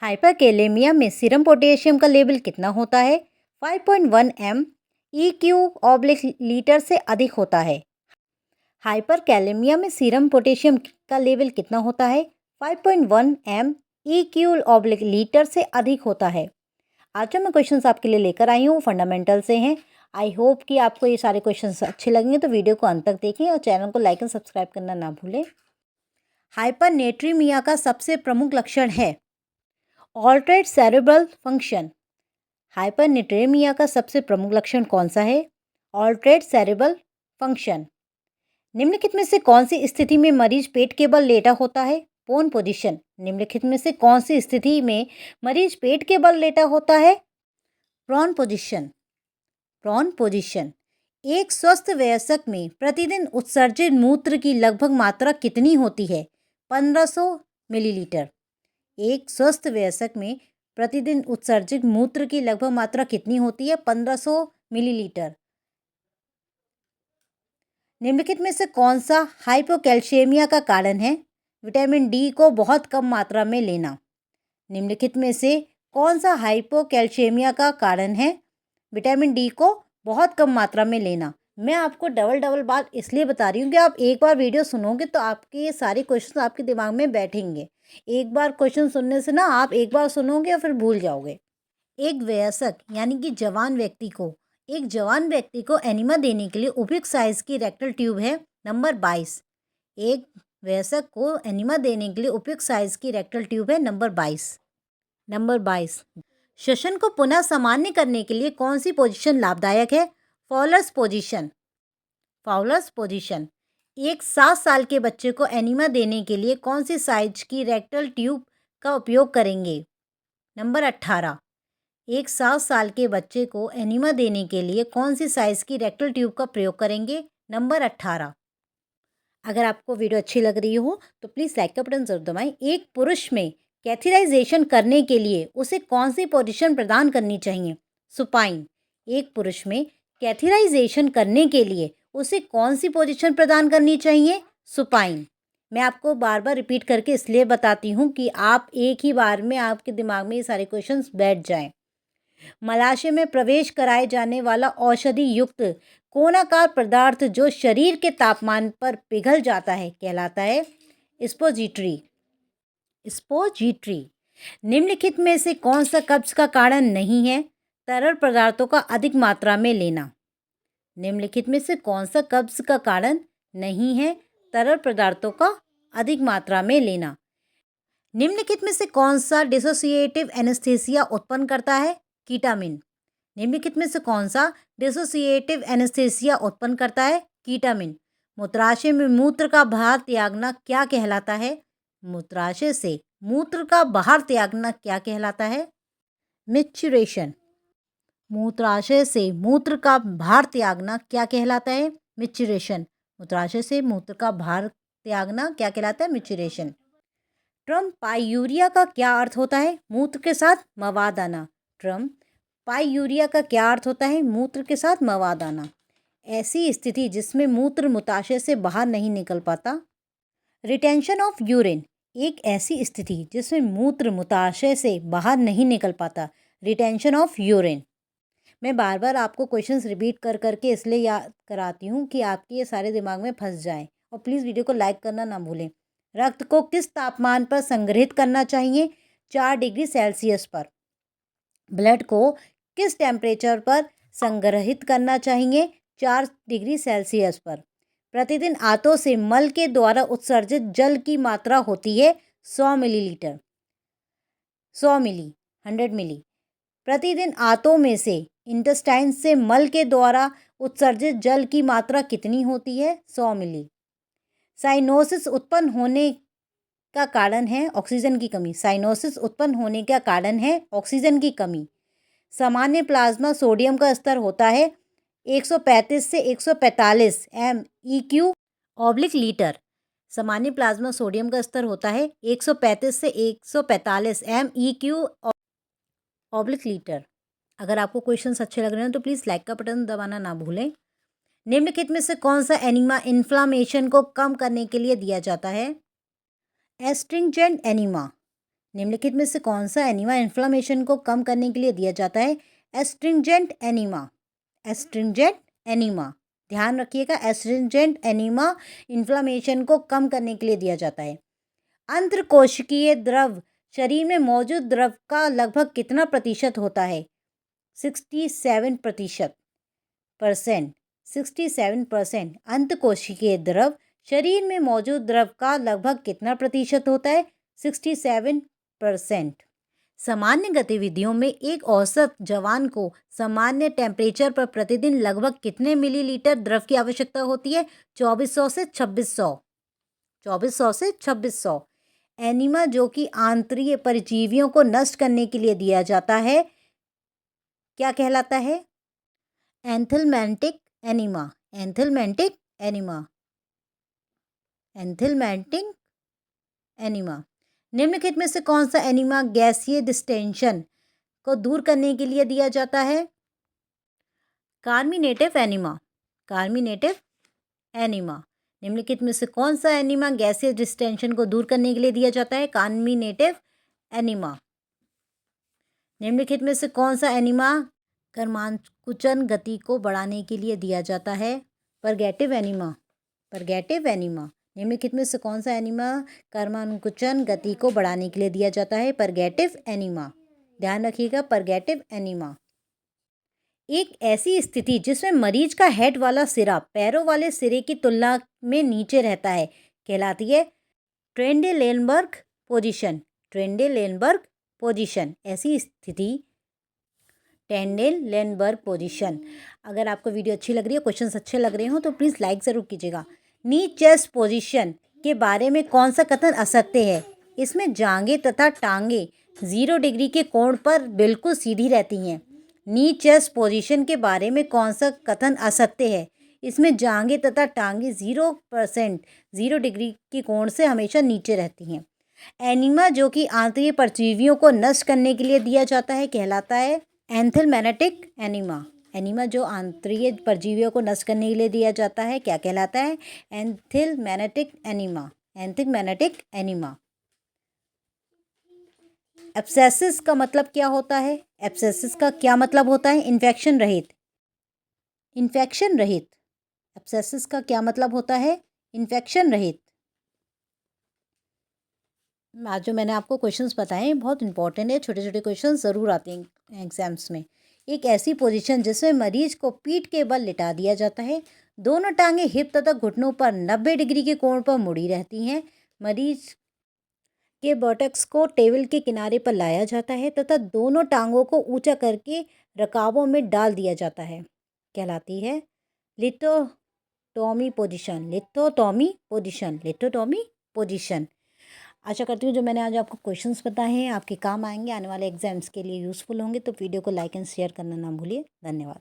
Hyperkalaemia में serum potassium का level कितना होता है? 5.1 एम EQ/लीटर से अधिक होता है। हाइपरकैलेमिया में सीरम पोटेशियम का लेवल कितना होता है? 5.1 एम EQ/लीटर से अधिक होता है। आज जो मैं क्वेश्चंस आपके लिए लेकर आई हूँ फंडामेंटल से हैं। आई होप कि आपको ये सारे क्वेश्चंस अच्छे लगेंगे, तो वीडियो को अंत तक देखें और चैनल को लाइक एंड सब्सक्राइब करना ना भूलें। हाइपरनेट्रीमिया का सबसे प्रमुख लक्षण है ऑल्टरेट सेरेब्रल फंक्शन। हाइपरनेट्रेमिया का सबसे प्रमुख लक्षण कौन सा है? ऑल्टरेट सेरेब्रल फंक्शन। निम्नलिखित में से कौन सी स्थिति में मरीज पेट के बल लेटा होता है? Prone position. निम्नलिखित में से कौन सी स्थिति में मरीज पेट के बल लेटा होता है? Prone position. Prone position. एक स्वस्थ वयस्क में प्रतिदिन उत्सर्जित मूत्र की लगभग मात्रा कितनी होती है? 1500 मिलीलीटर। एक स्वस्थ वयस्क में प्रतिदिन उत्सर्जित मूत्र की लगभग मात्रा कितनी होती है? 1500 मिलीलीटर। निम्नलिखित में से कौन सा हाइपोकैल्शियमिया का कारण है? विटामिन डी को बहुत कम मात्रा में लेना। निम्नलिखित में से कौन सा हाइपोकैल्शियमिया का कारण है? विटामिन डी को बहुत कम मात्रा में लेना। मैं आपको डबल बात इसलिए बता रही हूँ कि आप एक बार वीडियो सुनोगे तो आपके ये सारे क्वेश्चन आपके दिमाग में बैठेंगे। एक बार क्वेश्चन सुनने से ना आप एक बार सुनोगे और फिर भूल जाओगे। एक वयस्क यानी कि जवान व्यक्ति को एनिमा देने के लिए उपयुक्त साइज की रेक्टल ट्यूब है नंबर 22। एक वयस्क को एनिमा देने के लिए उपयुक्त साइज की रेक्टल ट्यूब है नंबर 22। श्वसन को पुनः सामान्य करने के लिए कौन सी पोजीशन लाभदायक है? Fowler's position. एक 7 साल के बच्चे को एनिमा देने के लिए कौन सी साइज की रेक्टल ट्यूब का उपयोग करेंगे? नंबर 18। एक 7 साल के बच्चे को एनिमा देने के लिए कौन सी साइज की रेक्टल ट्यूब का प्रयोग करेंगे? नंबर 18। अगर आपको वीडियो अच्छी लग रही हो तो प्लीज़ लाइक का बटन जरूर दबाएं। एक पुरुष में कैथेराइजेशन करने के लिए उसे कौन सी पोजीशन प्रदान करनी चाहिए? सुपाइन। एक पुरुष में कैथेराइजेशन करने के लिए उसे कौन सी पोजीशन प्रदान करनी चाहिए? सुपाइन। मैं आपको बार बार रिपीट करके इसलिए बताती हूँ कि आप एक ही बार में आपके दिमाग में ये सारे क्वेश्चंस बैठ जाएं। मलाशय में प्रवेश कराए जाने वाला औषधि युक्त कोनाकार पदार्थ जो शरीर के तापमान पर पिघल जाता है कहलाता है स्पोजीट्री। निम्नलिखित में से कौन सा कब्ज का कारण नहीं है? तरल पदार्थों का अधिक मात्रा में लेना। निम्नलिखित में से कौन सा कब्ज का कारण नहीं है? तरल पदार्थों का अधिक मात्रा में लेना। निम्नलिखित में से कौन सा डिसोसिएटिव एनेस्थीसिया उत्पन्न करता है? कीटामिन। निम्नलिखित में से कौन सा डिसोसिएटिव एनेस्थीसिया उत्पन्न करता है? कीटामिन। मूत्राशय में मूत्र का बाहर त्यागना क्या कहलाता है? मूत्राशय से मूत्र का बाहर त्यागना क्या कहलाता है? मिच्चुरेशन। मूत्राशय से मूत्र का बाहर त्यागना क्या कहलाता है? मिच्चुरेशन। मूत्राशय से मूत्र का बाहर त्यागना क्या कहलाता है? मिच्चुरेशन। ट्रम्पायूरिया का क्या अर्थ होता है? मूत्र के साथ मवाद आना। ट्रम्पायूरिया का क्या अर्थ होता है? मूत्र के साथ मवाद आना। ऐसी स्थिति जिसमें मूत्र मूत्राशय से बाहर नहीं निकल पाता। Retention of urine. एक ऐसी स्थिति जिसमें मूत्र मूत्राशय से बाहर नहीं निकल पाता। Retention of urine. मैं बार बार आपको क्वेश्चंस रिपीट कर करके इसलिए याद कराती हूँ कि आपके ये सारे दिमाग में फंस जाएं। और प्लीज़ वीडियो को लाइक करना ना भूलें। रक्त को किस तापमान पर संग्रहित करना चाहिए? 4 डिग्री सेल्सियस पर। ब्लड को किस टेम्परेचर पर संग्रहित करना चाहिए? 4 डिग्री सेल्सियस पर। प्रतिदिन आंतों से मल के द्वारा उत्सर्जित जल की मात्रा होती है 100 मिलीलीटर। 100 मिली 100 मिली। प्रतिदिन आंतों में से इंटेस्टाइन से मल के द्वारा उत्सर्जित जल की मात्रा कितनी होती है? 100 मिली। साइनोसिस उत्पन्न होने का कारण है ऑक्सीजन की कमी। साइनोसिस उत्पन्न होने का कारण है ऑक्सीजन की कमी। सामान्य प्लाज्मा सोडियम का स्तर होता है 135 से 145 MEQ/लीटर। सामान्य प्लाज्मा सोडियम का स्तर होता है 135 से 145 MEQ/लीटर। अगर आपको क्वेश्चंस अच्छे लग रहे हैं तो प्लीज़ लाइक का बटन दबाना ना भूलें। निम्नलिखित में से कौन सा एनीमा इन्फ्लामेशन को कम करने के लिए दिया जाता है? Astringent enema. निम्नलिखित में से कौन सा एनीमा इन्फ्लामेशन को कम करने के लिए दिया जाता है? Astringent enema. एस्ट्रिंजेंट एनीमा, ध्यान रखिएगा, एस्ट्रिंजेंट एनीमा इन्फ्लामेशन को कम करने के लिए दिया जाता है। अंतर्कोशिकीय द्रव शरीर में मौजूद द्रव का लगभग कितना प्रतिशत होता है? 67%। 67%। अंतकोशिकीय द्रव शरीर में मौजूद द्रव का लगभग कितना प्रतिशत होता है? 67%। सामान्य गतिविधियों में एक औसत जवान को सामान्य टेम्परेचर पर प्रतिदिन लगभग कितने मिलीलीटर द्रव की आवश्यकता होती है? 2400 से 2600। 2400 से 2600। एनीमा जो कि आंतरिक परजीवियों को नष्ट करने के लिए दिया जाता है, क्या कहलाता है? Anthelmintic enema. Anthelmintic enema. Anthelmintic enema. निम्नलिखित में से कौन सा एनीमा गैसीय डिस्टेंशन को दूर करने के लिए दिया जाता है? Carminative enema. Carminative enema. निम्नलिखित में से कौन सा एनीमा गैसीय डिस्टेंशन को दूर करने के लिए दिया जाता है? Carminative enema. निम्नलिखित में से कौन सा एनीमा कर्मांकुचन गति को बढ़ाने के लिए दिया जाता है? Purgative enema. Purgative enema. निम्नलिखित में से कौन सा एनीमा कर्मांकुचन गति को बढ़ाने के लिए दिया जाता है? Purgative enema. ध्यान रखिएगा, परगेटिव एनीमा। एक ऐसी स्थिति जिसमें मरीज का हेड वाला सिरा पैरों वाले सिरे की तुलना में नीचे रहता है कहलाती है ट्रेंडेलेनबर्ग पोजीशन। ट्रेंडेलेनबर्ग पोजीशन। ऐसी स्थिति ट्रेंडेलेनबर्ग पोजीशन। अगर आपको वीडियो अच्छी लग रही है, क्वेश्चंस अच्छे लग रहे हो तो प्लीज़ लाइक ज़रूर कीजिएगा। नी चेस्ट पोजीशन के बारे में कौन सा कथन असत्य है? इसमें जांघें तथा टांगें 0 डिग्री के कोण पर बिल्कुल सीधी रहती हैं। नी चेस्ट पोजीशन के बारे में कौन सा कथन असत्य है? इसमें जांघें तथा टांगें 0 डिग्री के कोण से हमेशा नीचे रहती हैं। एनीमा जो कि आंतरिक परजीवियों को नष्ट करने के लिए दिया जाता है कहलाता है एंथेलमेनेटिक एनीमा। एनीमा जो आंतरिक परजीवियों को नष्ट करने के लिए दिया जाता है क्या कहलाता है? एंथेलमेनेटिक एनीमा। एंथेलमेनेटिक एनीमा। एब्सेसिस का मतलब क्या होता है? एब्सेसिस का क्या मतलब होता है? इन्फेक्शन रहित। इन्फेक्शन रहित। एब्सेसिस का क्या मतलब होता है? इन्फेक्शन रहित। आज जो मैंने आपको क्वेश्चंस बताए बहुत इंपॉर्टेंट है, छोटे छोटे क्वेश्चन ज़रूर आते हैं एग्जाम्स में। एक ऐसी पोजीशन जिसमें मरीज को पीठ के बल लिटा दिया जाता है। दोनों टांगें हिप तथा घुटनों पर 90 डिग्री के कोण पर मुड़ी रहती हैं। मरीज के बटक्स को टेबल के किनारे पर लाया जाता है तथा दोनों टांगों को ऊंचा करके रकाबों में डाल दिया जाता है, कहलाती है lithotomy position. Lithotomy position. Lithotomy position. आशा करती हूँ जो मैंने आज आपको क्वेश्चंस बताए हैं आपके काम आएंगे, आने वाले एग्जाम्स के लिए यूज़फुल होंगे। तो वीडियो को लाइक एंड शेयर करना ना भूलिए। धन्यवाद।